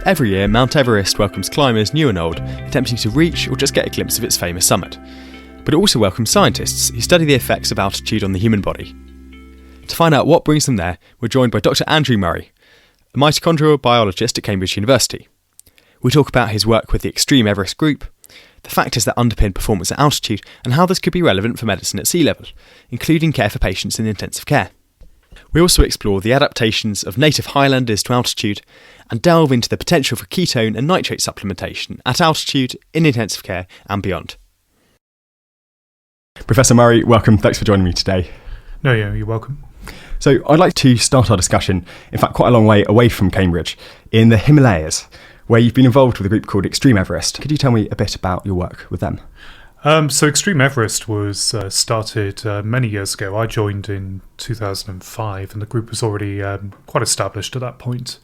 Every year, Mount Everest welcomes climbers new and old, attempting to reach or just get a glimpse of its famous summit. But it also welcomes scientists who study the effects of altitude on the human body. To find out what brings them there, we're joined by Dr. Andrew Murray, a mitochondrial biologist at Cambridge University. We talk about his work with the Xtreme Everest group, the factors that underpin performance at altitude, and how this could be relevant for medicine at sea level, including care for patients in intensive care. We also explore the adaptations of native highlanders to altitude and delve into the potential for ketone and nitrate supplementation at altitude, in intensive care and beyond. Professor Murray, welcome. Thanks for joining me today. No, yeah, you're welcome. So I'd like to start our discussion, in fact quite a long way away from Cambridge, in the Himalayas, where you've been involved with a group called Xtreme Everest. Could you tell me a bit about your work with them? So Xtreme Everest was started many years ago. I joined in 2005 and the group was already quite established at that point.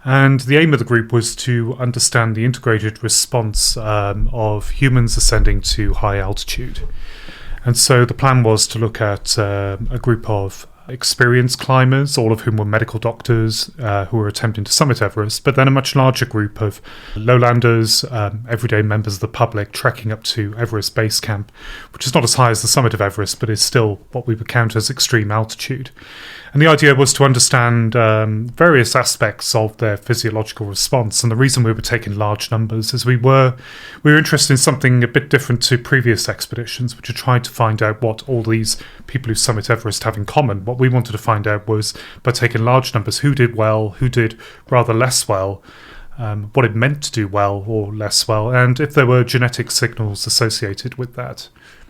And the aim of the group was to understand the integrated response of humans ascending to high altitude. And so the plan was to look at a group of experienced climbers, all of whom were medical doctors who were attempting to summit Everest, but then a much larger group of lowlanders, everyday members of the public trekking up to Everest Base Camp, which is not as high as the summit of Everest, but is still what we would count as extreme altitude. And the idea was to understand various aspects of their physiological response. And the reason we were taking large numbers is we were interested in something a bit different to previous expeditions, which are trying to find out what all these people who summit Everest have in common. What we wanted to find out was, by taking large numbers, who did well, who did rather less well, what it meant to do well or less well, and if there were genetic signals associated with that.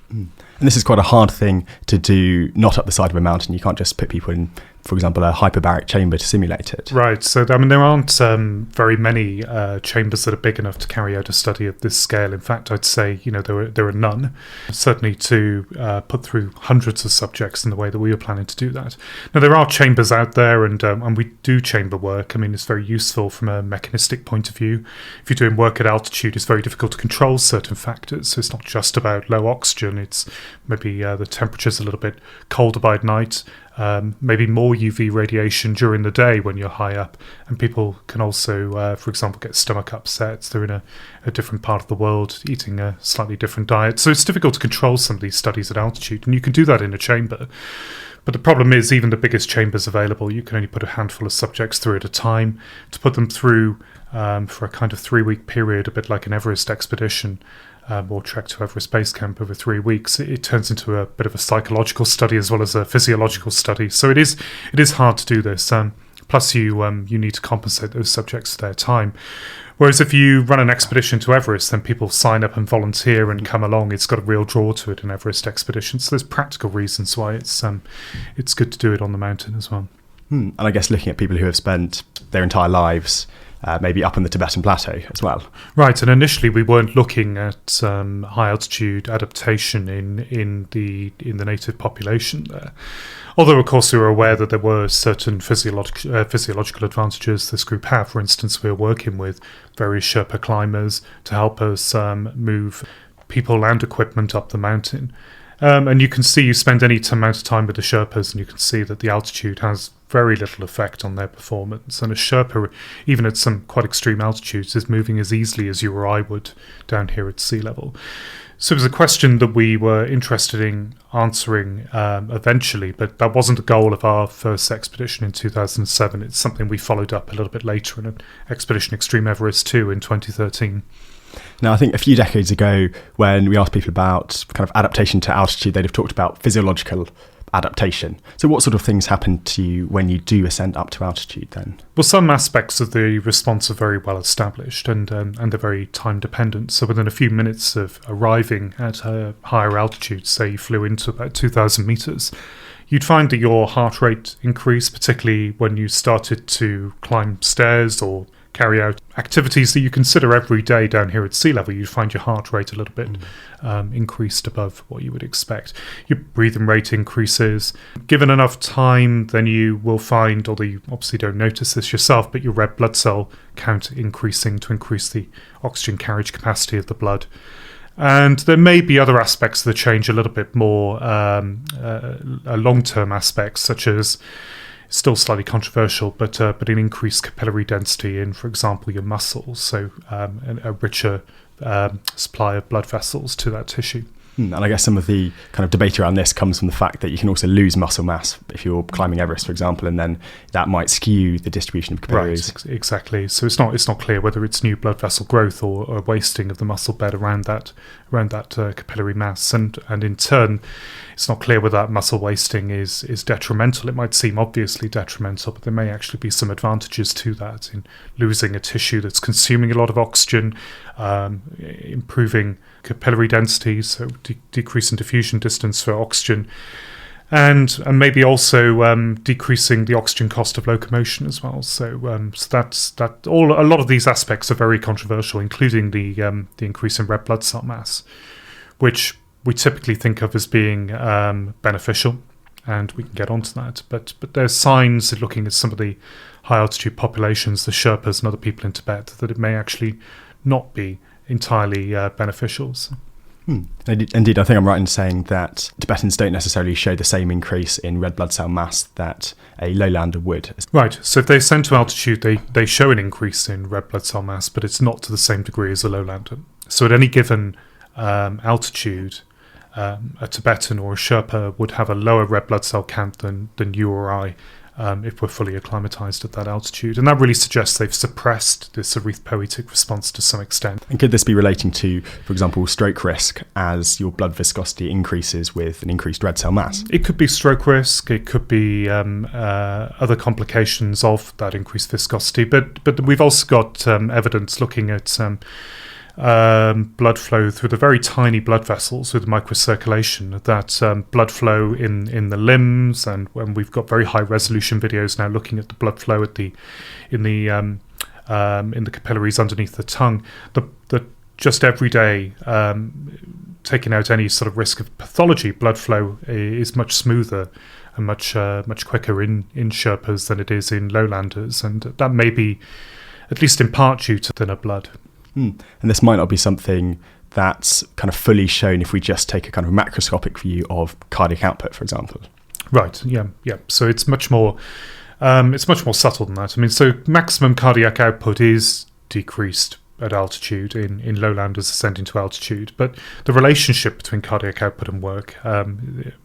And this is quite a hard thing to do, not up the side of a mountain. You can't just put people in, for example, a hyperbaric chamber to simulate it. Right. So, there aren't very many chambers that are big enough to carry out a study of this scale. In fact, I'd say, there are none. Certainly to put through hundreds of subjects in the way that we were planning to do that. Now, there are chambers out there, and we do chamber work. I mean, it's very useful from a mechanistic point of view. If you're doing work at altitude, it's very difficult to control certain factors. So it's not just about low oxygen. It's maybe the temperature's a little bit colder by night, maybe more UV radiation during the day when you're high up, and people can also, for example, get stomach upsets. They're in a different part of the world, eating a slightly different diet. So it's difficult to control some of these studies at altitude, and you can do that in a chamber. But the problem is, even the biggest chambers available, you can only put a handful of subjects through at a time. To put them through for a kind of 3-week period, a bit like an Everest expedition, or trek to Everest Base Camp over 3 weeks, it turns into a bit of a psychological study as well as a physiological study. So it is hard to do this. Plus, you need to compensate those subjects for their time. Whereas if you run an expedition to Everest, then people sign up and volunteer and come along. It's got a real draw to it, an Everest expedition. So there's practical reasons why it's good to do it on the mountain as well. And I guess looking at people who have spent their entire lives maybe up on the Tibetan Plateau as well. Right, and initially we weren't looking at high altitude adaptation in the native population there. Although, of course, we were aware that there were certain physiological advantages this group have. For instance, we were working with various Sherpa climbers to help us move people and equipment up the mountain. And you spend any amount of time with the Sherpas, and you can see that the altitude has very little effect on their performance. And a Sherpa, even at some quite extreme altitudes, is moving as easily as you or I would down here at sea level. So it was a question that we were interested in answering eventually, but that wasn't the goal of our first expedition in 2007. It's something we followed up a little bit later in an expedition Xtreme Everest 2 in 2013. Now, I think a few decades ago, when we asked people about kind of adaptation to altitude, they'd have talked about physiological adaptation. So what sort of things happen to you when you do ascend up to altitude then? Well, some aspects of the response are very well established and they're very time dependent. So within a few minutes of arriving at a higher altitude, say you flew into about 2,000 meters, you'd find that your heart rate increased, particularly when you started to climb stairs or carry out activities that you consider every day down here at sea level. You'd find your heart rate a little bit increased above what you would expect. Your breathing rate increases. Given enough time, then you will find, although you obviously don't notice this yourself, but your red blood cell count increasing to increase the oxygen carriage capacity of the blood. And there may be other aspects that change a little bit more, long-term aspects, such as still slightly controversial, but an increased capillary density in, for example, your muscles, so a richer supply of blood vessels to that tissue. And I guess some of the kind of debate around this comes from the fact that you can also lose muscle mass if you're climbing Everest, for example, and then that might skew the distribution of capillaries. Right, exactly. So it's not clear whether it's new blood vessel growth or wasting of the muscle bed around that capillary mass, and in turn, it's not clear whether that muscle wasting is detrimental. It might seem obviously detrimental, but there may actually be some advantages to that in losing a tissue that's consuming a lot of oxygen, improving capillary density, so decreasing diffusion distance for oxygen, and maybe also decreasing the oxygen cost of locomotion as well. So that's that. A lot of these aspects are very controversial, including the increase in red blood cell mass, which we typically think of as being beneficial, and we can get onto that. But there's signs of looking at some of the high altitude populations, the Sherpas and other people in Tibet, that it may actually not be entirely beneficial. So. Indeed, I think I'm right in saying that Tibetans don't necessarily show the same increase in red blood cell mass that a lowlander would. Right, so if they ascend to altitude, they show an increase in red blood cell mass, but it's not to the same degree as a lowlander. So at any given altitude, a Tibetan or a Sherpa would have a lower red blood cell count than you or I, if we're fully acclimatized at that altitude. And that really suggests they've suppressed this erythropoietic response to some extent. And could this be relating to, for example, stroke risk as your blood viscosity increases with an increased red cell mass? It could be stroke risk, it could be other complications of that increased viscosity, but we've also got evidence looking at blood flow through the very tiny blood vessels with microcirculation, that blood flow in the limbs, and when we've got very high resolution videos now looking at the blood flow in the capillaries underneath the tongue, the just every day, taking out any sort of risk of pathology, blood flow is much smoother and much quicker in Sherpas than it is in lowlanders, and that may be at least in part due to thinner blood. And this might not be something that's kind of fully shown if we just take a kind of macroscopic view of cardiac output, for example. Right. Yeah. So it's much more subtle than that. I mean, so maximum cardiac output is decreased at altitude in lowlanders ascending to altitude, but the relationship between cardiac output and work, I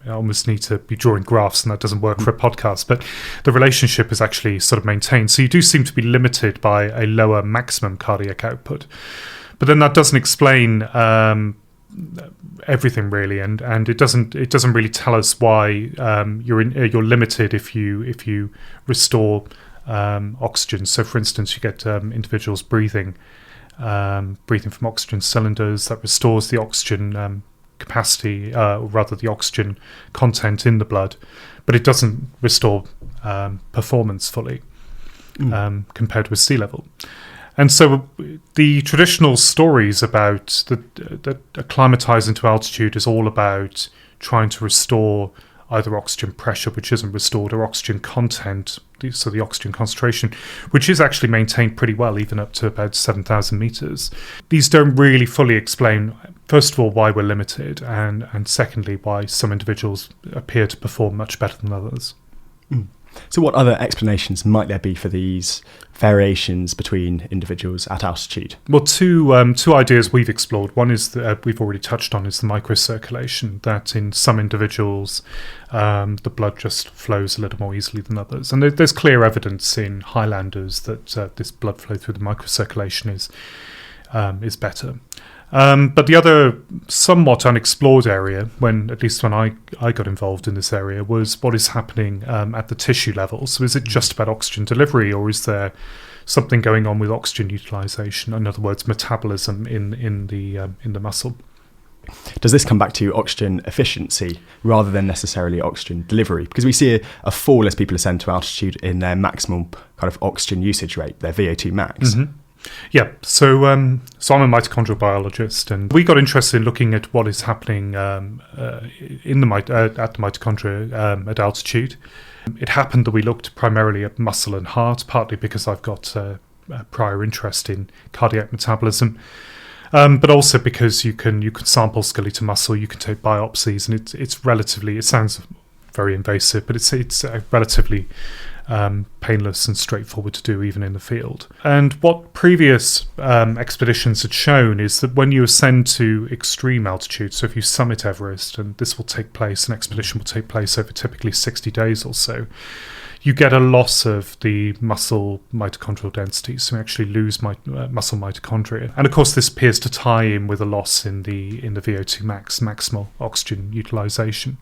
almost need to be drawing graphs, and that doesn't work for a podcast, but the relationship is actually sort of maintained. So you do seem to be limited by a lower maximum cardiac output, but then that doesn't explain everything really, and it doesn't really tell us why you're limited if you restore oxygen. So for instance, you get individuals breathing from oxygen cylinders. That restores the oxygen capacity, or rather the oxygen content in the blood, but it doesn't restore performance fully compared with sea level. And so the traditional stories about that acclimatizing to altitude is all about trying to restore either oxygen pressure, which isn't restored, or oxygen content, so the oxygen concentration, which is actually maintained pretty well, even up to about 7,000 meters. These don't really fully explain, first of all, why we're limited, and secondly, why some individuals appear to perform much better than others. So what other explanations might there be for these variations between individuals at altitude? Well, two ideas we've explored. One is that we've already touched on, is the microcirculation, that in some individuals the blood just flows a little more easily than others. And there's clear evidence in highlanders that this blood flow through the microcirculation is better. But the other somewhat unexplored area, at least when I got involved in this area, was what is happening at the tissue level. So is it just about oxygen delivery, or is there something going on with oxygen utilization? In other words, metabolism in the muscle. Does this come back to oxygen efficiency rather than necessarily oxygen delivery? Because we see a fall as people ascend to altitude in their maximum kind of oxygen usage rate, their VO2 max. Mm-hmm. Yeah, so I'm a mitochondrial biologist, and we got interested in looking at what is happening at the mitochondria at altitude. It happened that we looked primarily at muscle and heart, partly because I've got a prior interest in cardiac metabolism, but also because you can sample skeletal muscle, you can take biopsies, and it sounds very invasive, but it's relatively painless and straightforward to do even in the field. And what previous expeditions had shown is that when you ascend to extreme altitude, so if you summit Everest, and this will take place, an expedition will take place over typically 60 days or so, you get a loss of the muscle mitochondrial density, so you actually lose muscle mitochondria. And of course this appears to tie in with a loss in the VO2 maximal oxygen utilization.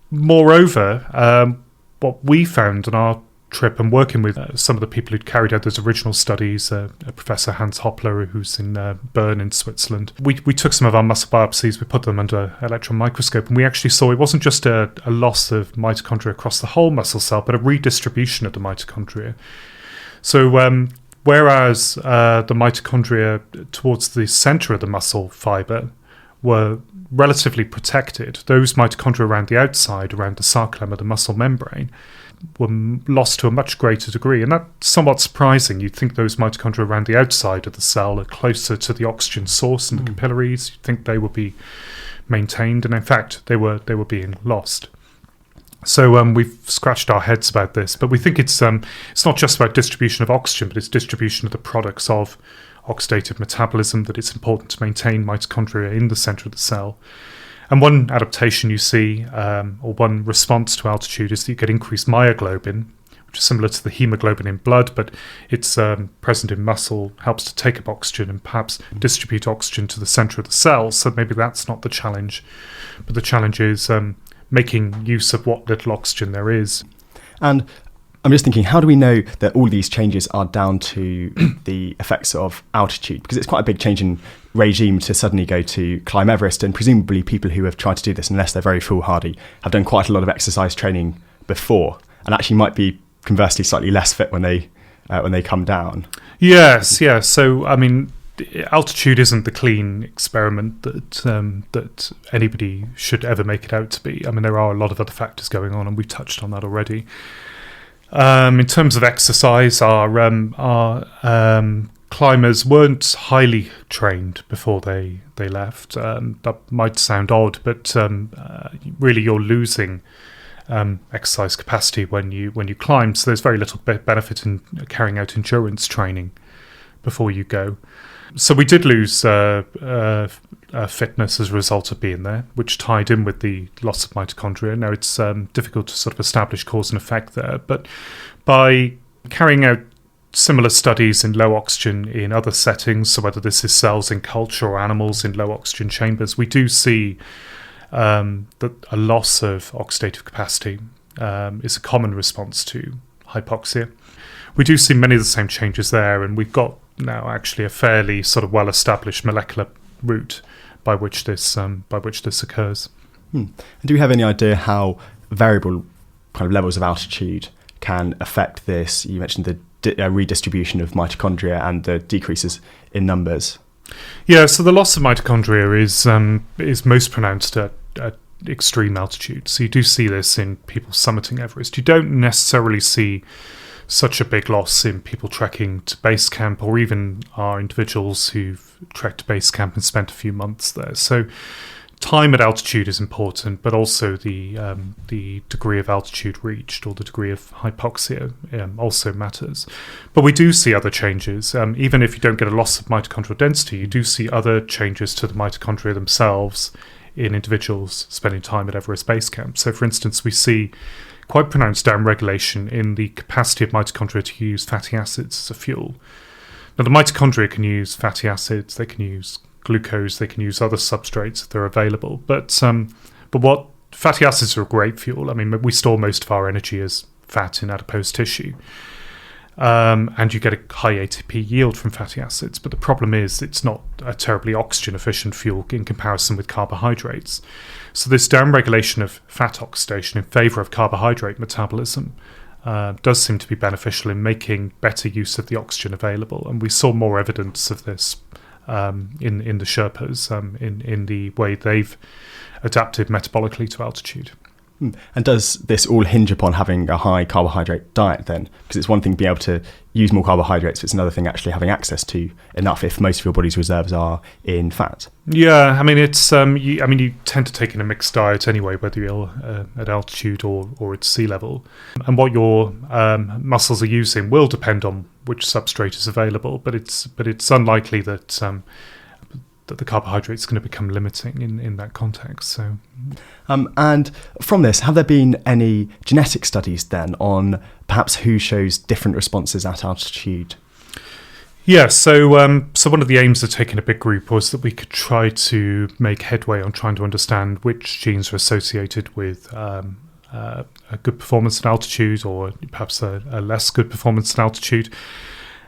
Moreover, what we found on our trip and working with some of the people who'd carried out those original studies, Professor Hans Hoppler, who's in Bern in Switzerland, we took some of our muscle biopsies, we put them under electron microscope, and we actually saw it wasn't just a loss of mitochondria across the whole muscle cell, but a redistribution of the mitochondria. So whereas the mitochondria towards the center of the muscle fiber were relatively protected, those mitochondria around the outside, around the sarcolemma, the muscle membrane, were lost to a much greater degree. And that's somewhat surprising. You'd think those mitochondria around the outside of the cell are closer to the oxygen source and the capillaries. You'd think they would be maintained, and in fact they were being lost. So we've scratched our heads about this, but we think it's not just about distribution of oxygen, but it's distribution of the products of oxidative metabolism, that it's important to maintain mitochondria in the center of the cell. And one adaptation you see, or one response to altitude, is that you get increased myoglobin, which is similar to the hemoglobin in blood, but it's present in muscle, helps to take up oxygen and perhaps distribute oxygen to the center of the cell. So maybe that's not the challenge, but the challenge is making use of what little oxygen there is. And I'm just thinking, how do we know that all these changes are down to the effects of altitude? Because it's quite a big change in regime to suddenly go to climb Everest, and presumably people who have tried to do this, unless they're very foolhardy, have done quite a lot of exercise training before, and actually might be conversely slightly less fit when they come down. Yes. So I mean, altitude isn't the clean experiment that anybody should ever make it out to be. I mean, there are a lot of other factors going on, and we've touched on that already. In terms of exercise, our climbers weren't highly trained before they left. That might sound odd, but really you're losing exercise capacity when you climb. So there's very little benefit in carrying out endurance training before you go. So we did lose fitness as a result of being there, which tied in with the loss of mitochondria. Now it's difficult to sort of establish cause and effect there, but by carrying out similar studies in low oxygen in other settings, so whether this is cells in culture or animals in low oxygen chambers, we do see that a loss of oxidative capacity is a common response to hypoxia. We do see many of the same changes there, and we've got now actually a fairly sort of well-established molecular route by which this occurs. And do we have any idea how variable kind of levels of altitude can affect this? You mentioned the redistribution of mitochondria and the decreases in numbers. Yeah, so the loss of mitochondria is most pronounced at extreme altitude. So you do see this in people summiting Everest. You don't necessarily see such a big loss in people trekking to base camp, or even our individuals who've trekked to base camp and spent a few months there. So time at altitude is important, but also the degree of altitude reached, or the degree of hypoxia, also matters. But we do see other changes. Even if you don't get a loss of mitochondrial density, you do see other changes to the mitochondria themselves in individuals spending time at Everest Base Camp. So for instance, we see quite pronounced downregulation in the capacity of mitochondria to use fatty acids as a fuel. Now, the mitochondria can use fatty acids, they can use glucose, they can use other substrates if they're available. But what fatty acids are a great fuel. I mean, we store most of our energy as fat in adipose tissue. And you get a high ATP yield from fatty acids. But the problem is it's not a terribly oxygen-efficient fuel in comparison with carbohydrates. So this downregulation of fat oxidation in favour of carbohydrate metabolism does seem to be beneficial in making better use of the oxygen available. And we saw more evidence of this in the Sherpas, in the way they've adapted metabolically to altitude. And does this all hinge upon having a high carbohydrate diet then? Because it's one thing being able to use more carbohydrates, but it's another thing actually having access to enough if most of your body's reserves are in fat. Yeah, I mean, it's you tend to take in a mixed diet anyway, whether you're at altitude or at sea level. And what your muscles are using will depend on which substrate is available, but it's unlikely that that the carbohydrate is going to become limiting in that context. So, and from this, have there been any genetic studies then on perhaps who shows different responses at altitude? Yeah, so one of the aims of taking a big group was that we could try to make headway on trying to understand which genes are associated with a good performance at altitude, or perhaps a less good performance at altitude.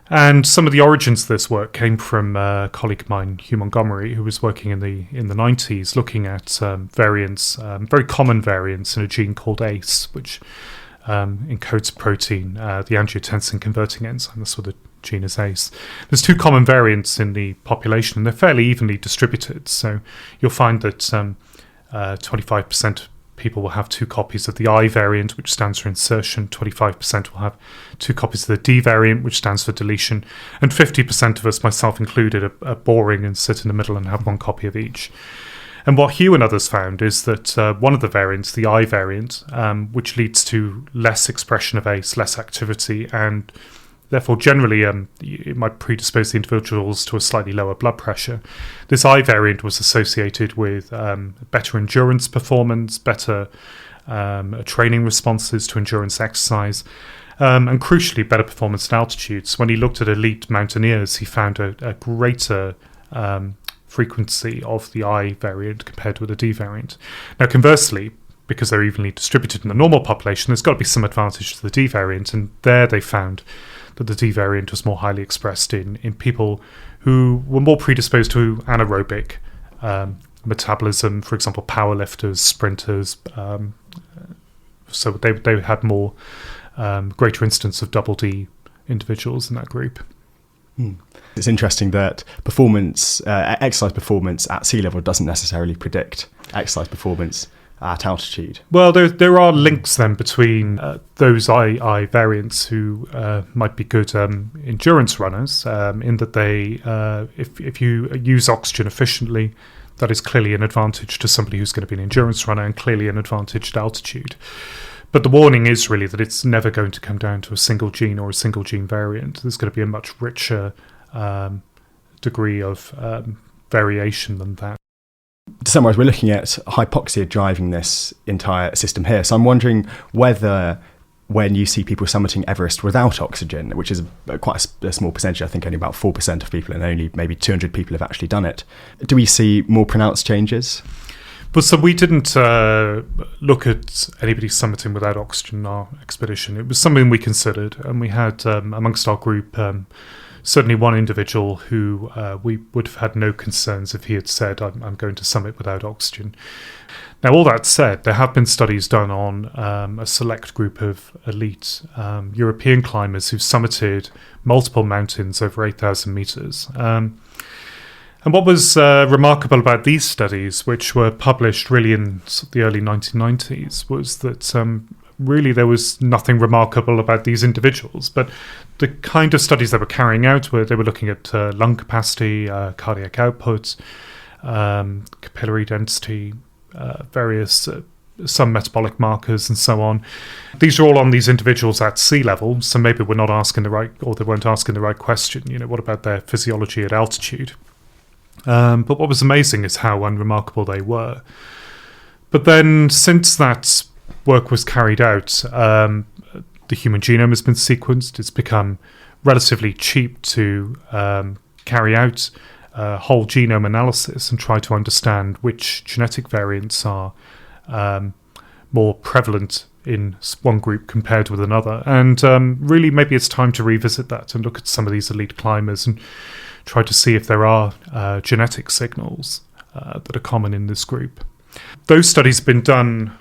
And some of the origins of this work came from a colleague of mine, Hugh Montgomery, who was working in the 90s, looking at variants, very common variants in a gene called ACE, which encodes protein, the angiotensin converting enzyme. That's what the gene is, ACE. There's two common variants in the population, and they're fairly evenly distributed. So you'll find that 25% people will have 2 copies of the I variant, which stands for insertion. 25% will have 2 copies of the D variant, which stands for deletion. And 50% of us, myself included, are boring and sit in the middle and have 1 copy of each. And what Hugh and others found is that one of the variants, the I variant, which leads to less expression of ACE, less activity, and therefore generally it might predispose the individuals to a slightly lower blood pressure. This I variant was associated with better endurance performance, better training responses to endurance exercise, and crucially better performance at altitude. So when he looked at elite mountaineers, he found a greater frequency of the I variant compared with the D variant. Now conversely, because they're evenly distributed in the normal population, there's got to be some advantage to the D variant, and there they found that the D variant was more highly expressed in people who were more predisposed to anaerobic metabolism, for example, powerlifters, sprinters. So they had more greater instance of double D individuals in that group. It's interesting that exercise performance at sea level doesn't necessarily predict exercise performance at altitude. Well, there are links then between those I variants who might be good endurance runners, in that they, if you use oxygen efficiently, that is clearly an advantage to somebody who's going to be an endurance runner, and clearly an advantage at altitude. But the warning is really that it's never going to come down to a single gene or a single gene variant. There's going to be a much richer degree of variation than that. To summarise, we're looking at hypoxia driving this entire system here. So I'm wondering whether, when you see people summiting Everest without oxygen, which is quite a small percentage, I think only about 4% of people, and only maybe 200 people have actually done it, do we see more pronounced changes? But so we didn't look at anybody summiting without oxygen in our expedition. It was something we considered, and we had amongst our group certainly one individual who we would have had no concerns if he had said, I'm going to summit without oxygen. Now, all that said, there have been studies done on a select group of elite European climbers who've summited multiple mountains over 8,000 metres. And what was remarkable about these studies, which were published really in the early 1990s, was that really there was nothing remarkable about these individuals. But the kind of studies they were carrying out they were looking at lung capacity, cardiac output, capillary density, various some metabolic markers and so on. These are all on these individuals at sea level, so maybe we're not asking the right, or they weren't asking the right question. What about their physiology at altitude? But what was amazing is how unremarkable they were. But then, since that work was carried out, the human genome has been sequenced. It's become relatively cheap to carry out whole genome analysis and try to understand which genetic variants are more prevalent in one group compared with another. And really, maybe it's time to revisit that and look at some of these elite climbers and try to see if there are genetic signals that are common in this group. Those studies have been done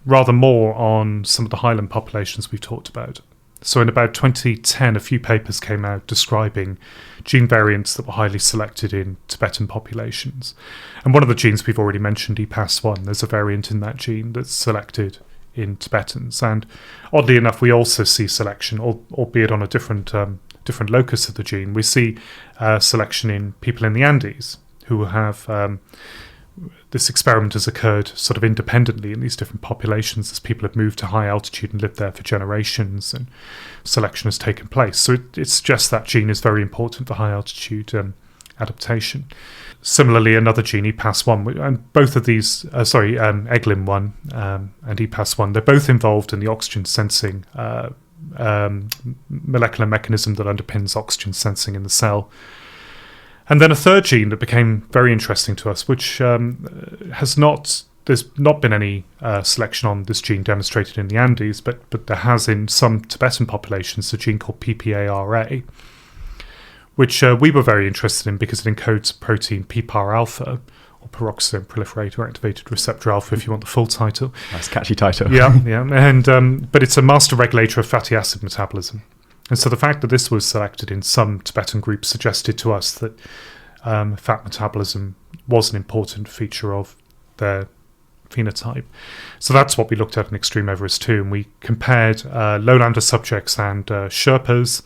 rather more on some of the highland populations we've talked about. So in about 2010, a few papers came out describing gene variants that were highly selected in Tibetan populations. And one of the genes we've already mentioned, EPAS1, there's a variant in that gene that's selected in Tibetans. And oddly enough, we also see selection, albeit on a different locus of the gene. We see selection in people in the Andes who have... this experiment has occurred sort of independently in these different populations as people have moved to high altitude and lived there for generations, and selection has taken place. So it suggests that gene is very important for high altitude adaptation. Similarly, another gene, EPAS1, and both of these, EGLIM1 and EPAS1, they're both involved in the oxygen sensing molecular mechanism that underpins oxygen sensing in the cell. And then a third gene that became very interesting to us, which there's not been any selection on this gene demonstrated in the Andes, but there has in some Tibetan populations a gene called PPARA, which we were very interested in because it encodes protein PPAR alpha, or peroxisome proliferator activated receptor alpha, if you want the full title. Nice catchy title. Yeah, and but it's a master regulator of fatty acid metabolism. And so the fact that this was selected in some Tibetan groups suggested to us that fat metabolism was an important feature of their phenotype. So that's what we looked at in Xtreme Everest 2, and we compared lowlander subjects and Sherpas,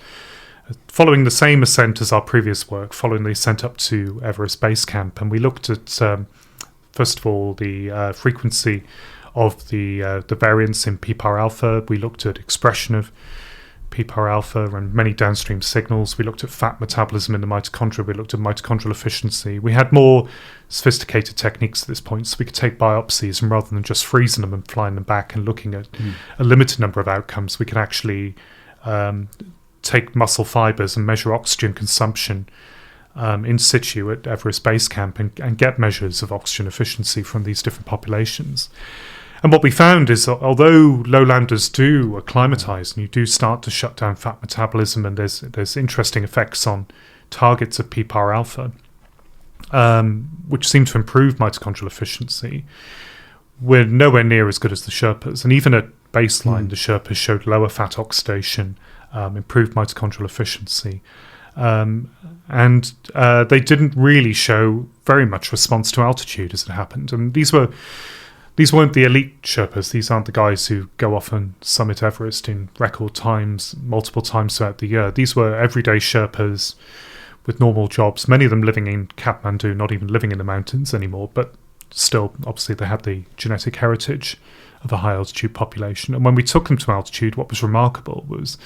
following the same ascent as our previous work, following the ascent up to Everest Base Camp. And we looked at, first of all, the frequency of the variants in PPAR alpha. We looked at expression of PPAR alpha and many downstream signals. We looked at fat metabolism in the mitochondria. We looked at mitochondrial efficiency. We had more sophisticated techniques at this point, so we could take biopsies, and rather than just freezing them and flying them back and looking at a limited number of outcomes, we could actually take muscle fibers and measure oxygen consumption in situ at Everest Base Camp and get measures of oxygen efficiency from these different populations. And what we found is that although lowlanders do acclimatise and you do start to shut down fat metabolism, and there's interesting effects on targets of PPAR alpha, which seem to improve mitochondrial efficiency, we're nowhere near as good as the Sherpas. And even at baseline, the Sherpas showed lower fat oxidation, improved mitochondrial efficiency, and they didn't really show very much response to altitude as it happened. And these weren't the elite Sherpas. These aren't the guys who go off and summit Everest in record times, multiple times throughout the year. These were everyday Sherpas with normal jobs, many of them living in Kathmandu, not even living in the mountains anymore, but still, obviously, they had the genetic heritage of a high-altitude population. And when we took them to altitude, what was remarkable was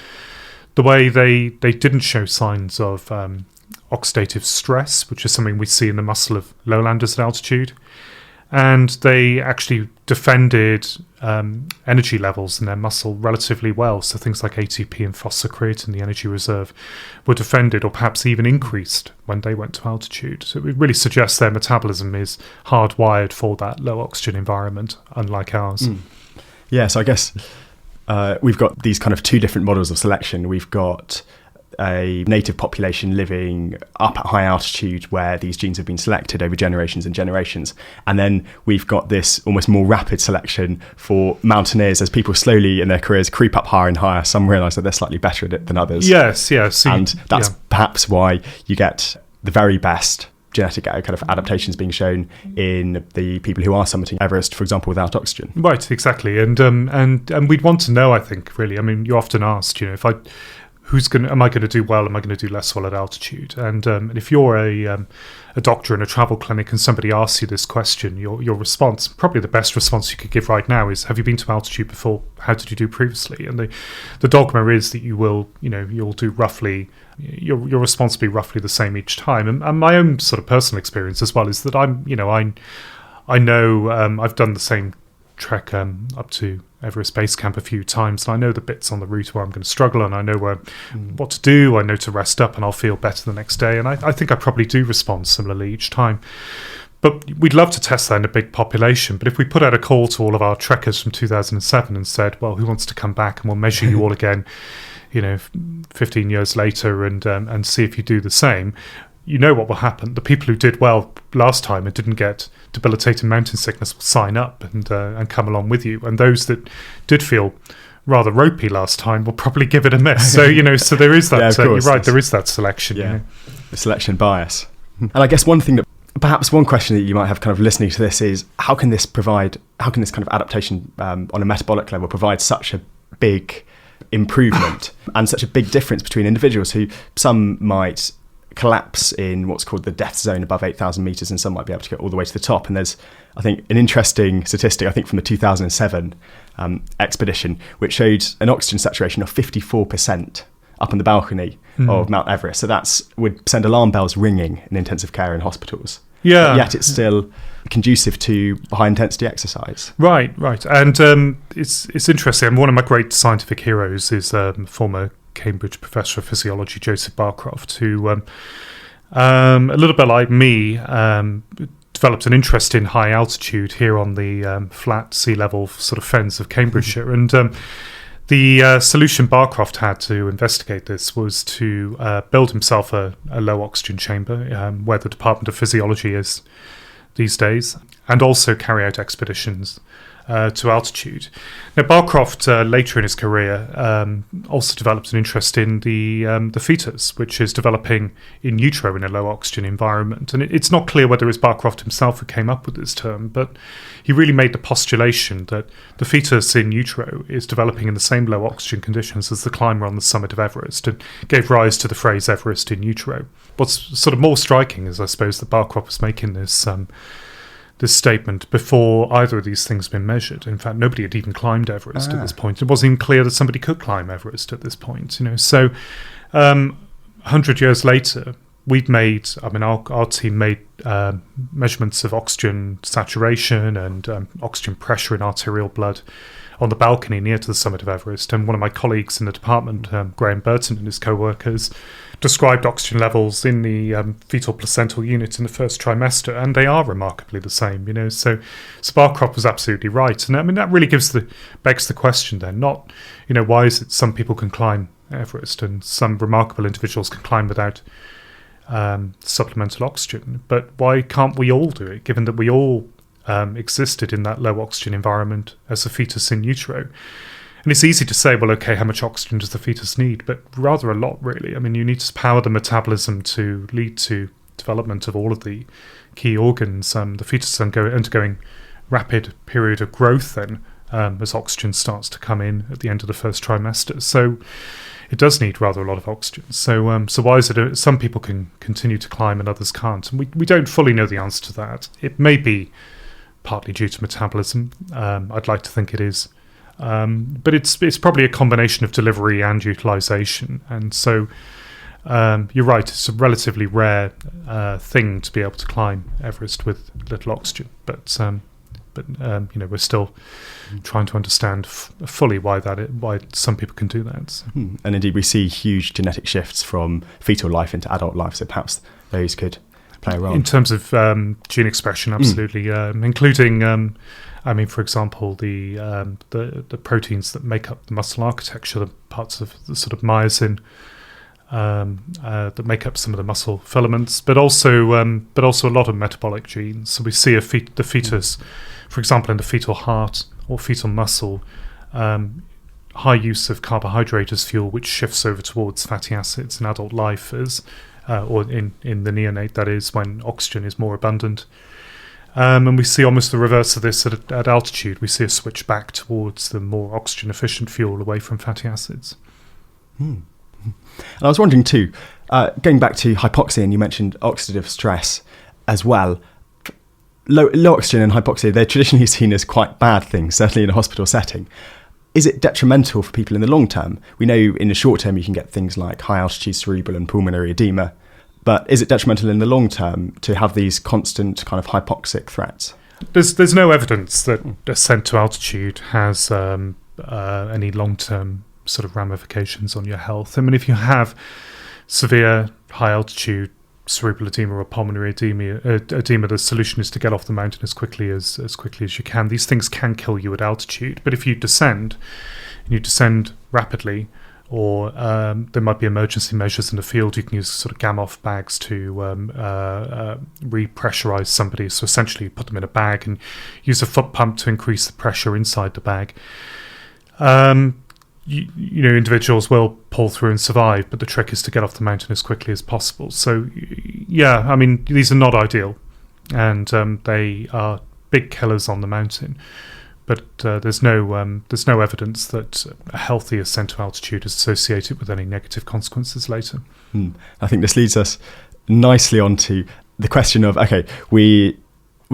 the way they didn't show signs of oxidative stress, which is something we see in the muscle of lowlanders at altitude. And they actually defended energy levels in their muscle relatively well. So things like ATP and phosphocreatine in the energy reserve were defended or perhaps even increased when they went to altitude. So it really suggests their metabolism is hardwired for that low oxygen environment, unlike ours. Yeah, so I guess we've got these kind of two different models of selection. We've got a native population living up at high altitude where these genes have been selected over generations and generations. And then we've got this almost more rapid selection for mountaineers as people slowly in their careers creep up higher and higher. Some realise that they're slightly better at it than others. Yes. And that's perhaps why you get the very best genetic kind of adaptations being shown in the people who are summiting Everest, for example, without oxygen. Right, exactly. And we'd want to know, I think, really. I mean, you're often asked, if am I going to do well? Am I going to do less well at altitude? And if you're a doctor in a travel clinic and somebody asks you this question, your response, probably the best response you could give right now, is, have you been to altitude before? How did you do previously? And the dogma is that you'll do roughly, your response will be roughly the same each time. And my own sort of personal experience as well is that I know I've done the same trek up to Everest Base Camp a few times, and I know the bits on the route where I'm going to struggle, and I know what to do. I know to rest up, and I'll feel better the next day. And I think I probably do respond similarly each time. But we'd love to test that in a big population. But if we put out a call to all of our trekkers from 2007 and said, well, who wants to come back, and we'll measure you all again, 15 years later, and see if you do the same, what will happen. The people who did well last time and didn't get debilitating mountain sickness will sign up and come along with you. And those that did feel rather ropey last time will probably give it a miss. So, so there is that. Yeah, of course, you're right, there is that selection. Yeah, the selection bias. And I guess one question that you might have kind of listening to this is, how can this kind of adaptation on a metabolic level provide such a big improvement and such a big difference between individuals who some might collapse in what's called the death zone above 8,000 meters, and some might be able to get all the way to the top. And there's, I think, an interesting statistic, I think from the 2007 expedition, which showed an oxygen saturation of 54% up on the balcony of Mount Everest. So would send alarm bells ringing in intensive care in hospitals. Yeah. But yet it's still conducive to high intensity exercise. Right. And it's interesting. And one of my great scientific heroes is former Cambridge professor of physiology, Joseph Barcroft, who, a little bit like me, developed an interest in high altitude here on the flat sea level sort of fens of Cambridgeshire. And the solution Barcroft had to investigate this was to build himself a low oxygen chamber, where the Department of Physiology is these days, and also carry out expeditions to altitude. Now, Barcroft, later in his career, also developed an interest in the fetus, which is developing in utero in a low oxygen environment. And it's not clear whether it was Barcroft himself who came up with this term, but he really made the postulation that the fetus in utero is developing in the same low oxygen conditions as the climber on the summit of Everest, and gave rise to the phrase Everest in utero. What's sort of more striking is, I suppose, that Barcroft was making this statement before either of these things had been measured. In fact, nobody had even climbed Everest at this point. It wasn't even clear that somebody could climb Everest at this point. So 100 years later, our team made measurements of oxygen saturation and oxygen pressure in arterial blood on the balcony near to the summit of Everest. And one of my colleagues in the department, Graham Burton, and his co-workers described oxygen levels in the fetal placental unit in the first trimester, and they are remarkably the same. So Barcroft was absolutely right. And that really begs the question then, not why is it some people can climb Everest and some remarkable individuals can climb without supplemental oxygen, but why can't we all do it, given that we all existed in that low oxygen environment as a fetus in utero? And it's easy to say, well, okay, how much oxygen does the fetus need? But rather a lot, really. You need to power the metabolism to lead to development of all of the key organs. The fetus is undergoing rapid period of growth then, as oxygen starts to come in at the end of the first trimester. So it does need rather a lot of oxygen. So why is it some people can continue to climb and others can't? And we don't fully know the answer to that. It may be partly due to metabolism. I'd like to think it is. But it's probably a combination of delivery and utilization. And so you're right, it's a relatively rare thing to be able to climb Everest with little oxygen. But we're still trying to understand fully why some people can do that. So. And indeed, we see huge genetic shifts from fetal life into adult life. So perhaps those could play a role. In terms of gene expression, absolutely, including... for example, the proteins that make up the muscle architecture, the parts of the sort of myosin that make up some of the muscle filaments, but also a lot of metabolic genes. So we see the fetus, for example, in the fetal heart or fetal muscle, high use of carbohydrate as fuel, which shifts over towards fatty acids in adult life, or in the neonate, that is, when oxygen is more abundant. And we see almost the reverse of this at altitude. We see a switch back towards the more oxygen-efficient fuel away from fatty acids. And I was wondering too, going back to hypoxia, and you mentioned oxidative stress as well. Low oxygen and hypoxia, they're traditionally seen as quite bad things, certainly in a hospital setting. Is it detrimental for people in the long term? We know in the short term you can get things like high-altitude cerebral and pulmonary edema, but is it detrimental in the long term to have these constant kind of hypoxic threats? There's no evidence that ascent to altitude has any long-term sort of ramifications on your health. If you have severe high-altitude cerebral edema or pulmonary edema, the solution is to get off the mountain as quickly as you can. These things can kill you at altitude, but if you descend rapidly, or there might be emergency measures in the field. You can use sort of Gamoff bags to repressurize somebody. So essentially, you put them in a bag and use a foot pump to increase the pressure inside the bag. individuals will pull through and survive, but the trick is to get off the mountain as quickly as possible. So, yeah, I mean, these are not ideal, and they are big killers on the mountain. But there's no evidence that a healthy ascent to altitude is associated with any negative consequences later. I think this leads us nicely onto the question of, okay, we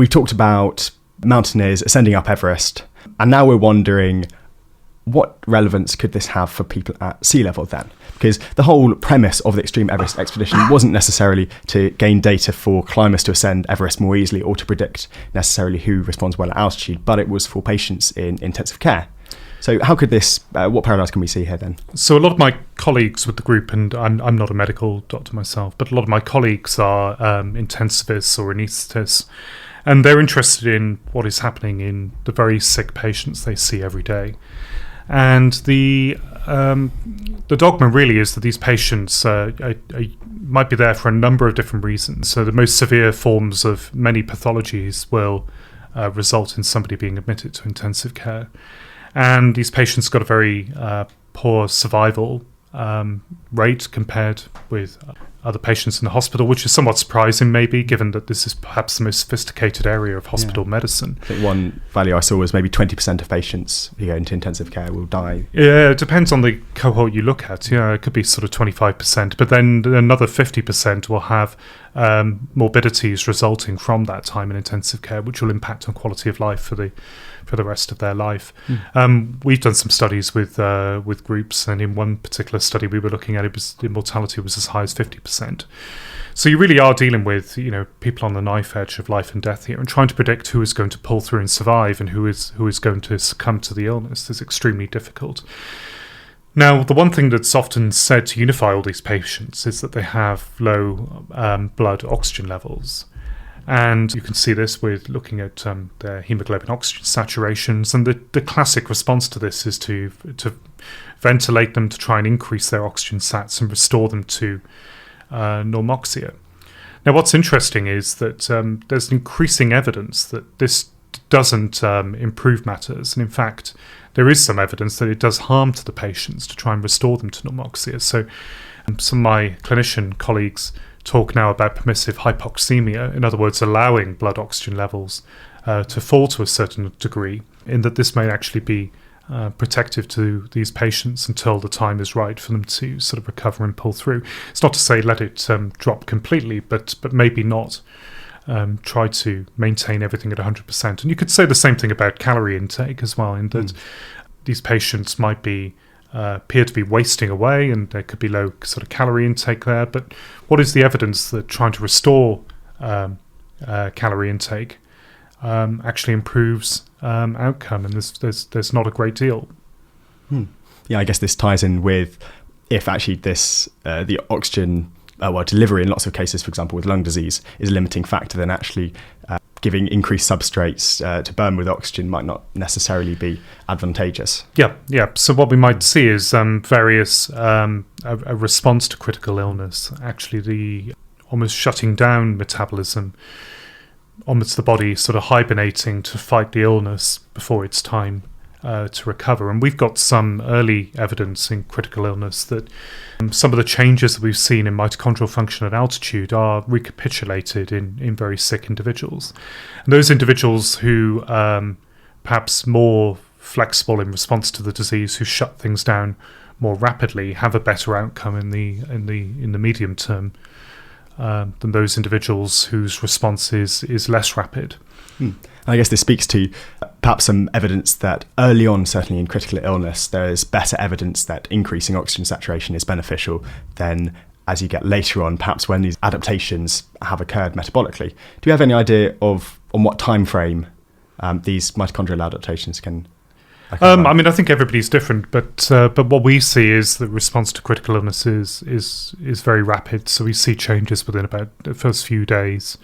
talked about mountaineers ascending up Everest, and now we're wondering, what relevance could this have for people at sea level then? Because the whole premise of the Xtreme Everest expedition wasn't necessarily to gain data for climbers to ascend Everest more easily or to predict necessarily who responds well at altitude, but it was for patients in intensive care. So how could this, what parallels can we see here then? So a lot of my colleagues with the group, and I'm not a medical doctor myself, but a lot of my colleagues are intensivists or anaesthetists, and they're interested in what is happening in the very sick patients they see every day. And the dogma really is that these patients might be there for a number of different reasons. So the most severe forms of many pathologies will result in somebody being admitted to intensive care. And these patients got a very poor survival rate compared with other patients in the hospital, which is somewhat surprising maybe, given that this is perhaps the most sophisticated area of hospital medicine. I think one value I saw was maybe 20% of patients who go into intensive care will die. Yeah, it depends on the cohort you look at. Yeah, it could be sort of 25%, but then another 50% will have morbidities resulting from that time in intensive care, which will impact on quality of life for the rest of their life. We've done some studies with groups, and in one particular study we were looking at, the mortality was as high as 50%. So you really are dealing with people on the knife edge of life and death here, and trying to predict who is going to pull through and survive and who is going to succumb to the illness is extremely difficult. Now, the one thing that's often said to unify all these patients is that they have low blood oxygen levels. And you can see this with looking at their hemoglobin oxygen saturations. And the classic response to this is to ventilate them, to try and increase their oxygen sats and restore them to normoxia. Now, what's interesting is that there's increasing evidence that this doesn't improve matters. And in fact, there is some evidence that it does harm to the patients to try and restore them to normoxia. So some of my clinician colleagues talk now about permissive hypoxemia, in other words, allowing blood oxygen levels to fall to a certain degree, in that this may actually be protective to these patients until the time is right for them to sort of recover and pull through. It's not to say let it drop completely, but maybe not. Try to maintain everything at 100%. And you could say the same thing about calorie intake as well, in that these patients might appear to be wasting away, and there could be low sort of calorie intake there. But what is the evidence that trying to restore calorie intake actually improves outcome? And there's not a great deal. Yeah, I guess this ties in with if actually this the oxygen delivery in lots of cases, for example, with lung disease, is a limiting factor, then actually giving increased substrates to burn with oxygen might not necessarily be advantageous. Yeah. So what we might see is various a response to critical illness, actually the almost shutting down metabolism, almost the body sort of hibernating to fight the illness before it's time to recover. And we've got some early evidence in critical illness that some of the changes that we've seen in mitochondrial function at altitude are recapitulated in very sick individuals. And those individuals who perhaps more flexible in response to the disease, who shut things down more rapidly, have a better outcome in the medium term than those individuals whose response is less rapid. I guess this speaks to perhaps some evidence that early on, certainly in critical illness, there is better evidence that increasing oxygen saturation is beneficial than as you get later on, perhaps when these adaptations have occurred metabolically. Do you have any idea of on what time frame these mitochondrial adaptations can occur? I mean, I think everybody's different, but what we see is the response to critical illness is very rapid. So we see changes within about the first few days.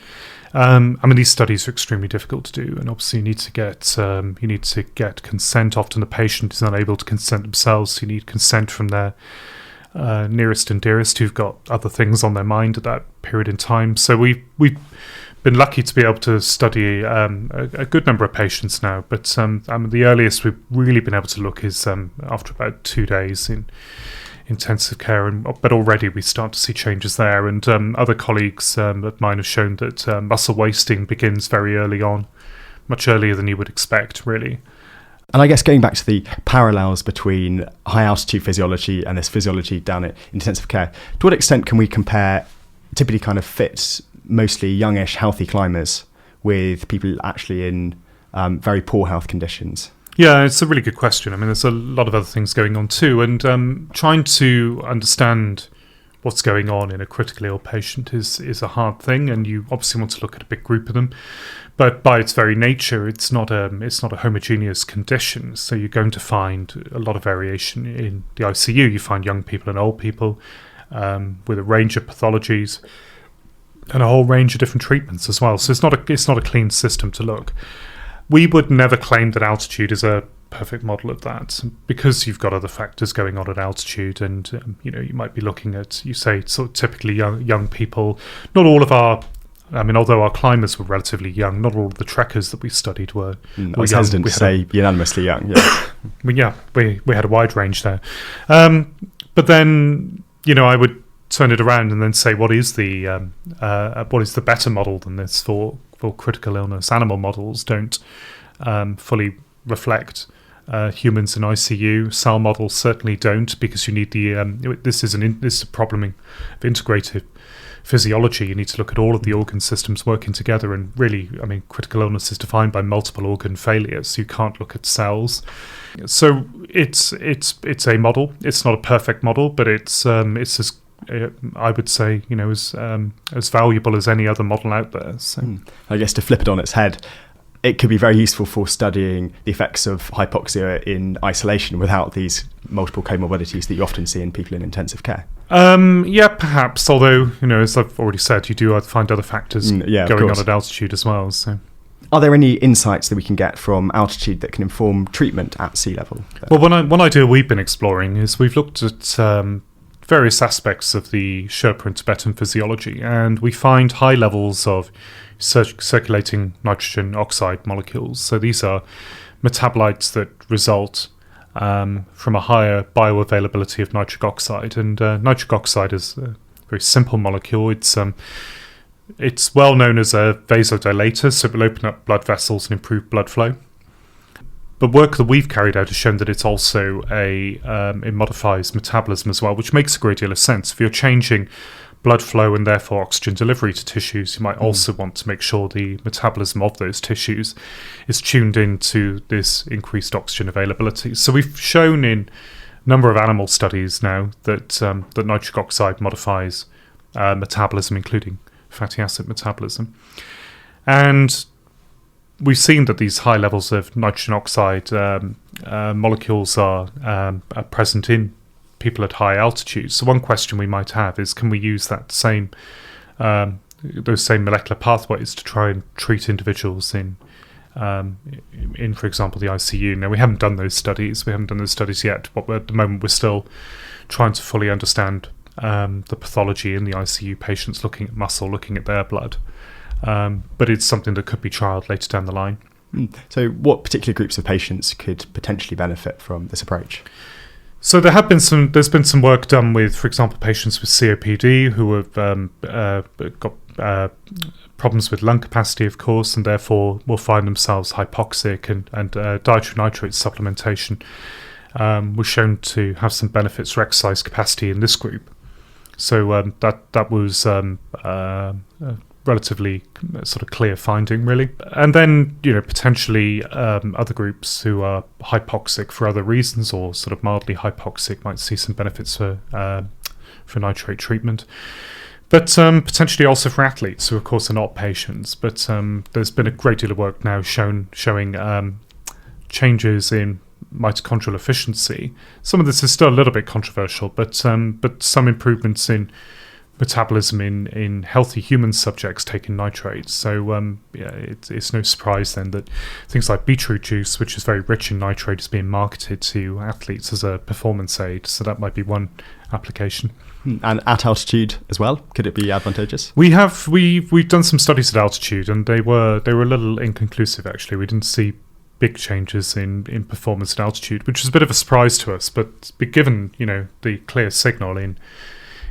I mean, these studies are extremely difficult to do, and obviously you need to get consent. Often the patient is not able to consent themselves, so you need consent from their nearest and dearest who've got other things on their mind at that period in time. So we been lucky to be able to study a good number of patients now, but the earliest we've really been able to look is after about 2 days in intensive care, but already we start to see changes there. And other colleagues of mine have shown that muscle wasting begins very early on, much earlier than you would expect, really. And I guess going back to the parallels between high altitude physiology and this physiology down at intensive care, to what extent can we compare typically kind of fit, mostly youngish, healthy climbers with people actually in very poor health conditions? Yeah, it's a really good question. I mean, there's a lot of other things going on too, and trying to understand what's going on in a critically ill patient is a hard thing, and you obviously want to look at a big group of them. But by its very nature, it's not a homogeneous condition. So you're going to find a lot of variation in the ICU. You find young people and old people with a range of pathologies and a whole range of different treatments as well. So it's not a clean system to look. We would never claim that altitude is a perfect model of that, because you've got other factors going on at altitude, and you might be looking at, you say, sort of typically young people. Not all of our, although our climbers were relatively young, not all of the trekkers that we studied were. I was hesitant to say unanimously young. Yeah, we had a wide range there, but then I would turn it around and then say, what is the better model than this for critical illness? Animal models don't fully reflect humans in ICU. Cell models certainly don't, because you need this is a problem of integrative physiology. You need to look at all of the organ systems working together, and really, critical illness is defined by multiple organ failures. You can't look at cells. So it's a model. It's not a perfect model, but it's as, I would say, as valuable as any other model out there. So I guess to flip it on its head, it could be very useful for studying the effects of hypoxia in isolation without these multiple comorbidities that you often see in people in intensive care. Yeah, perhaps. Although, as I've already said, you do find other factors going on at altitude as well. So, are there any insights that we can get from altitude that can inform treatment at sea level? Well, one idea we've been exploring is we've looked at various aspects of the Sherpa and Tibetan physiology, and we find high levels of circulating nitrogen oxide molecules. So these are metabolites that result from a higher bioavailability of nitric oxide, and nitric oxide is a very simple molecule. It's well known as a vasodilator, so it will open up blood vessels and improve blood flow. But work that we've carried out has shown that it's also it modifies metabolism as well, which makes a great deal of sense. If you're changing blood flow and therefore oxygen delivery to tissues, you might also want to make sure the metabolism of those tissues is tuned into this increased oxygen availability. So we've shown in a number of animal studies now that that nitric oxide modifies metabolism, including fatty acid metabolism. And we've seen that these high levels of nitrogen oxide molecules are present in people at high altitudes. So one question we might have is, can we use those same molecular pathways to try and treat individuals in, for example, the ICU? Now, we haven't done those studies. We haven't done those studies yet. But at the moment, we're still trying to fully understand the pathology in the ICU patients, looking at muscle, looking at their blood. But it's something that could be trialled later down the line. So what particular groups of patients could potentially benefit from this approach? So there's been some work done with, for example, patients with COPD who have got problems with lung capacity, of course, and therefore will find themselves hypoxic, and dietary nitrate supplementation was shown to have some benefits for exercise capacity in this group. So that was relatively sort of clear finding, really. And then, potentially other groups who are hypoxic for other reasons, or sort of mildly hypoxic, might see some benefits for nitrate treatment. But potentially also for athletes who, of course, are not patients. But there's been a great deal of work now showing changes in mitochondrial efficiency. Some of this is still a little bit controversial, but some improvements in metabolism in healthy human subjects taking nitrates. So it's no surprise then that things like beetroot juice, which is very rich in nitrate, is being marketed to athletes as a performance aid. So that might be one application. And at altitude as well, could it be advantageous? We've done some studies at altitude, and they were a little inconclusive actually. We didn't see big changes in performance at altitude, which was a bit of a surprise to us. But given the clear signal in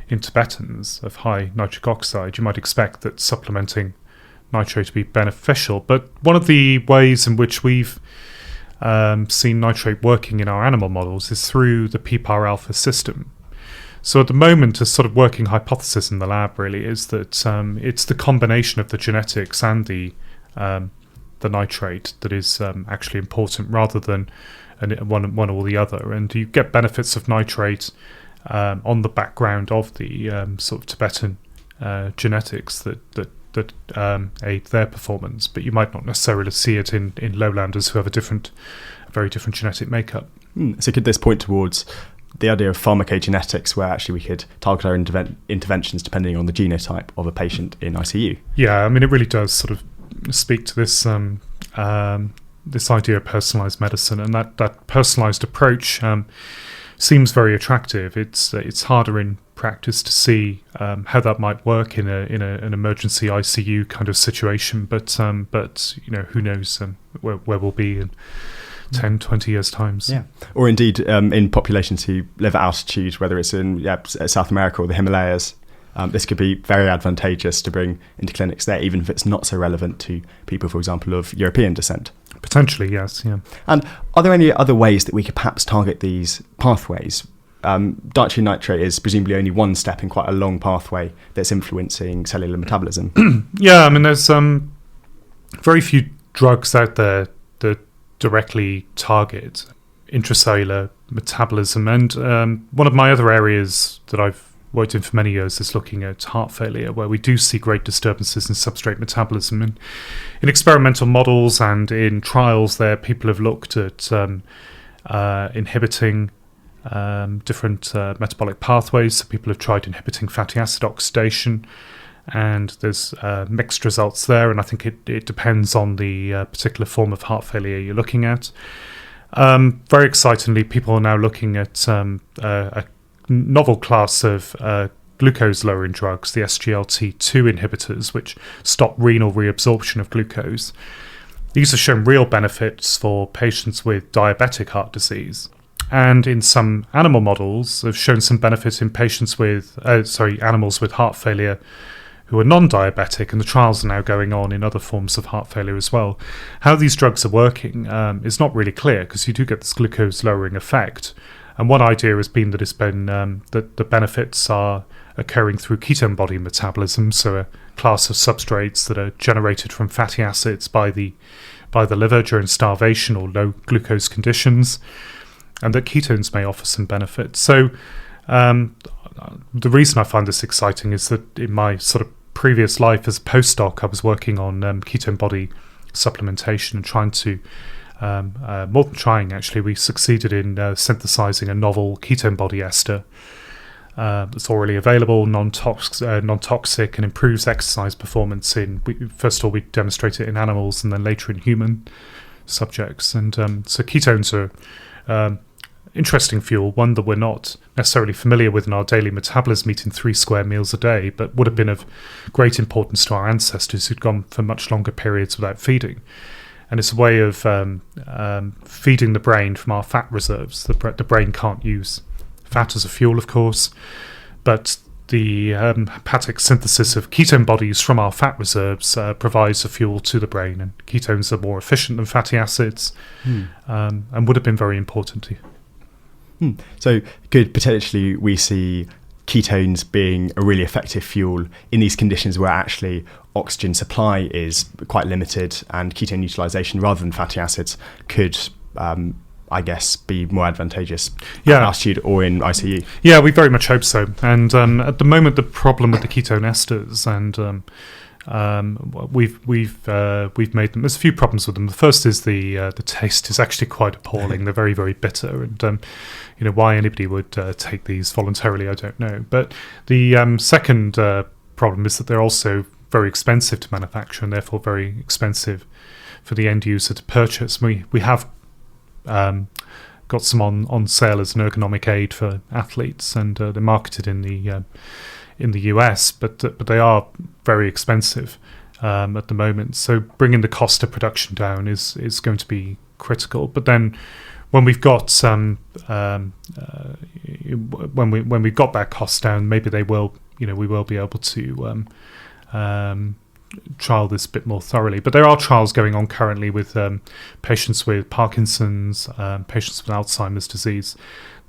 Tibetans of high nitric oxide, you might expect that supplementing nitrate to be beneficial. But one of the ways in which we've seen nitrate working in our animal models is through the PPAR alpha system. So at the moment, a sort of working hypothesis in the lab really is that it's the combination of the genetics and the nitrate that is actually important, rather than one or the other. And you get benefits of nitrate on the background of the sort of Tibetan genetics that aid their performance, but you might not necessarily see it in lowlanders who have a very different genetic makeup. So could this point towards the idea of pharmacogenetics, where actually we could target our interventions depending on the genotype of a patient in ICU? Yeah, I mean, it really does sort of speak to this this idea of personalised medicine, and that personalised approach seems very attractive. It's harder in practice to see how that might work in an emergency ICU kind of situation, but who knows where we'll be in 10, 20 years' times. Yeah. Or indeed in populations who live at altitude, whether it's in South America or the Himalayas. This could be very advantageous to bring into clinics there, even if it's not so relevant to people, for example, of European descent. Potentially, yes. Yeah. And are there any other ways that we could perhaps target these pathways? Dietary nitrate is presumably only one step in quite a long pathway that's influencing cellular metabolism. Yeah, I mean, there's very few drugs out there that directly target intracellular metabolism. And one of my other areas that I've worked in for many years is looking at heart failure, where we do see great disturbances in substrate metabolism. And in experimental models and in trials there, people have looked at inhibiting different metabolic pathways. So people have tried inhibiting fatty acid oxidation, and there's mixed results there. And I think it depends on the particular form of heart failure you're looking at. Very excitingly, people are now looking at a novel class of glucose-lowering drugs, the SGLT2 inhibitors, which stop renal reabsorption of glucose. These have shown real benefits for patients with diabetic heart disease, and in some animal models have shown some benefit in patients with animals with heart failure who are non-diabetic, and the trials are now going on in other forms of heart failure as well. How these drugs are working is not really clear, because you do get this glucose-lowering effect. And one idea has been that it's been that the benefits are occurring through ketone body metabolism, so a class of substrates that are generated from fatty acids by the liver during starvation or low glucose conditions, and that ketones may offer some benefits. So the reason I find this exciting is that in my sort of previous life as a postdoc, I was working on ketone body supplementation and trying to more than trying, actually, we succeeded in synthesizing a novel ketone body ester that's orally available, non-toxic, and improves exercise performance. First of all, we demonstrate it in animals, and then later in human subjects. And so ketones are interesting fuel, one that we're not necessarily familiar with in our daily metabolism, eating 3 square meals a day, but would have been of great importance to our ancestors who'd gone for much longer periods without feeding. And it's a way of feeding the brain from our fat reserves. The brain can't use fat as a fuel, of course, but the hepatic synthesis of ketone bodies from our fat reserves provides a fuel to the brain. And ketones are more efficient than fatty acids, and would have been very important to you. So could potentially we see ketones being a really effective fuel in these conditions where actually oxygen supply is quite limited, and ketone utilization rather than fatty acids could, I guess, be more advantageous at altitude or in ICU? Yeah, we very much hope so. And at the moment, the problem with the ketone esters and we've made them. There's a few problems with them. The first is the taste is actually quite appalling. They're very, very bitter, and why anybody would take these voluntarily, I don't know. But the second problem is that they're also very expensive to manufacture, and therefore very expensive for the end user to purchase. We have got some on sale as an ergonomic aid for athletes, and they're marketed in the US, but they are very expensive at the moment. So bringing the cost of production down is going to be critical. But then when we've got when we've got that cost down, maybe we will be able to trial this a bit more thoroughly. But there are trials going on currently with patients with Parkinson's, patients with Alzheimer's disease.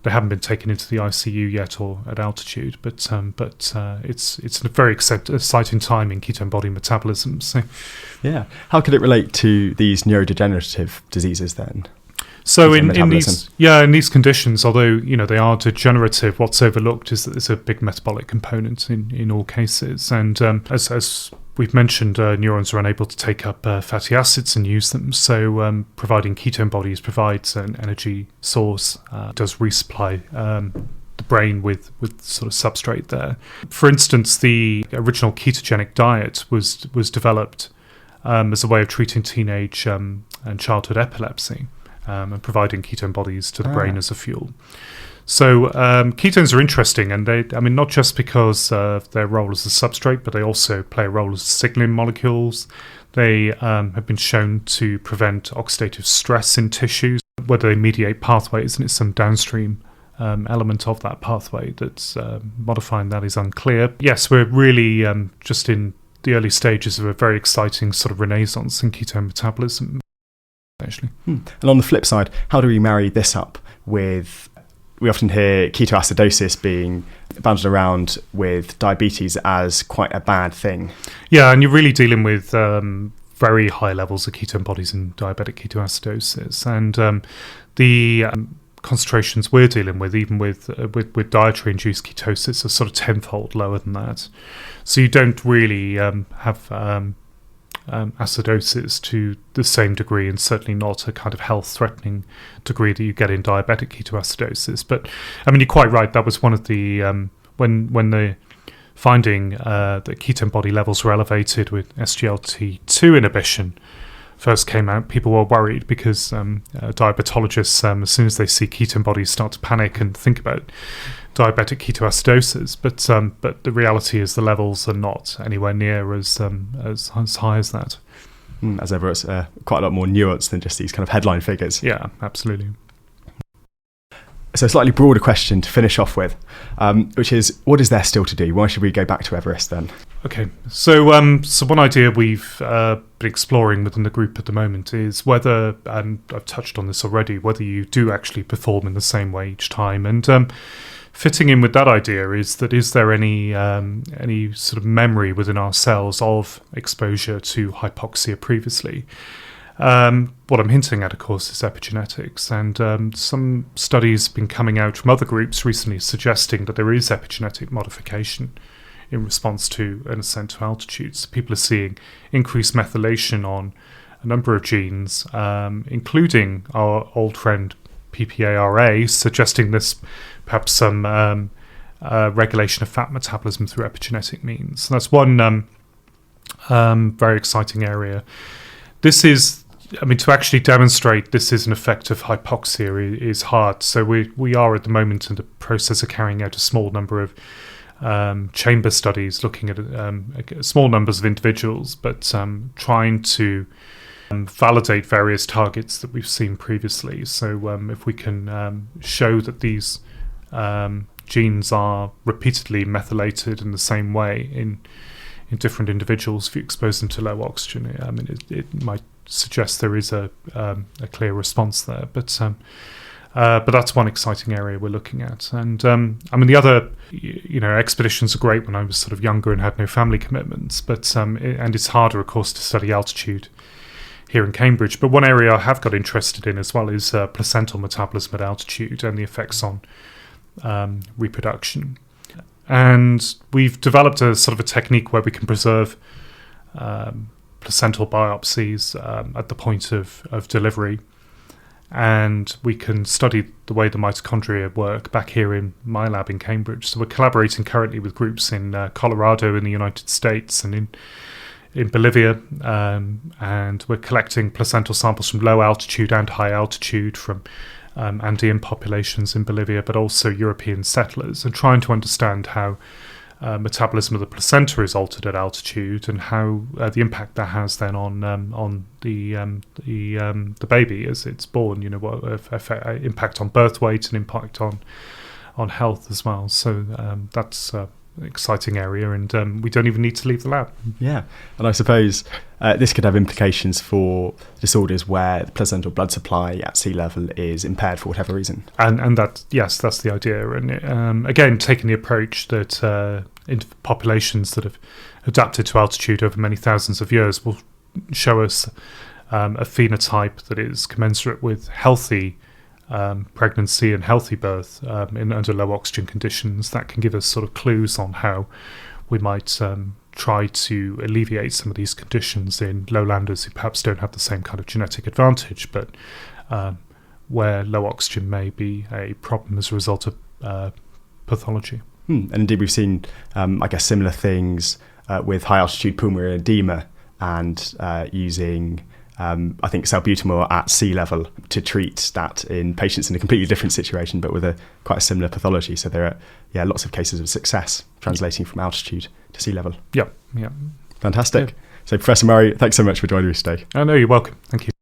They haven't been taken into the ICU yet or at altitude, but it's a very exciting time in ketone body metabolism. So, yeah, how could it relate to these neurodegenerative diseases then? So in these conditions, although they are degenerative, what's overlooked is that there's a big metabolic component in all cases, and as we've mentioned, neurons are unable to take up fatty acids and use them. So providing ketone bodies provides an energy source, does resupply the brain with sort of substrate there. For instance, the original ketogenic diet was developed as a way of treating teenage and childhood epilepsy, and providing ketone bodies to the brain as a fuel. So ketones are interesting, and not just because of their role as a substrate, but they also play a role as signaling molecules. They have been shown to prevent oxidative stress in tissues, whether they mediate pathways, and it's some downstream element of that pathway that's modifying that is unclear. Yes, we're really just in the early stages of a very exciting sort of renaissance in ketone metabolism, actually. And on the flip side, how do we marry this up with... We often hear ketoacidosis being banded around with diabetes as quite a bad thing. Yeah, and you're really dealing with very high levels of ketone bodies in diabetic ketoacidosis, and the concentrations we're dealing with, even with dietary-induced ketosis, are sort of tenfold lower than that. So you don't really have acidosis to the same degree, and certainly not a kind of health-threatening degree that you get in diabetic ketoacidosis. But you're quite right. That was one of the when the finding that ketone body levels were elevated with SGLT2 inhibition first came out, people were worried because diabetologists, as soon as they see ketone bodies, start to panic and think about diabetic ketoacidosis. But the reality is the levels are not anywhere near as high as that. As ever, it's quite a lot more nuanced than just these kind of headline figures. Yeah, absolutely. So a slightly broader question to finish off with, which is, what is there still to do? Why should we go back to Everest then? Okay, so one idea we've been exploring within the group at the moment is whether, and I've touched on this already, whether you do actually perform in the same way each time. And fitting in with that idea is there any sort of memory within our cells of exposure to hypoxia previously? What I'm hinting at, of course, is epigenetics, and some studies have been coming out from other groups recently suggesting that there is epigenetic modification in response to an ascent to altitude. So people are seeing increased methylation on a number of genes, including our old friend PPARA, suggesting this perhaps some regulation of fat metabolism through epigenetic means. So that's one very exciting area. This is, to actually demonstrate this is an effect of hypoxia is hard. So we are at the moment in the process of carrying out a small number of chamber studies, looking at small numbers of individuals, but trying to validate various targets that we've seen previously. So if we can show that these genes are repeatedly methylated in the same way in different individuals, if you expose them to low oxygen, it might suggest there is a clear response there. But that's one exciting area we're looking at. And the other, expeditions are great when I was sort of younger and had no family commitments. But and it's harder, of course, to study altitude here in Cambridge. But one area I have got interested in as well is placental metabolism at altitude and the effects on reproduction. And we've developed a sort of a technique where we can preserve placental biopsies at the point of delivery. And we can study the way the mitochondria work back here in my lab in Cambridge. So we're collaborating currently with groups in Colorado in the United States and in Bolivia, and we're collecting placental samples from low altitude and high altitude from Andean populations in Bolivia, but also European settlers, and trying to understand how metabolism of the placenta is altered at altitude, and how the impact that has then on the baby as it's born. What impact on birth weight and impact on health as well. So that's an exciting area, and we don't even need to leave the lab. Yeah, and I suppose this could have implications for disorders where the placental blood supply at sea level is impaired for whatever reason. And that's the idea. And again, taking the approach that in populations that have adapted to altitude over many thousands of years will show us a phenotype that is commensurate with healthy pregnancy and healthy birth under low oxygen conditions. That can give us sort of clues on how we might try to alleviate some of these conditions in lowlanders who perhaps don't have the same kind of genetic advantage, but where low oxygen may be a problem as a result of pathology. And indeed, we've seen, I guess, similar things with high altitude pulmonary edema and using I think salbutamol at sea level to treat that in patients in a completely different situation, but with quite a similar pathology. So there are lots of cases of success translating from altitude to sea level. Yeah. Fantastic. Yeah. So Professor Murray, thanks so much for joining us today. No, you're welcome. Thank you.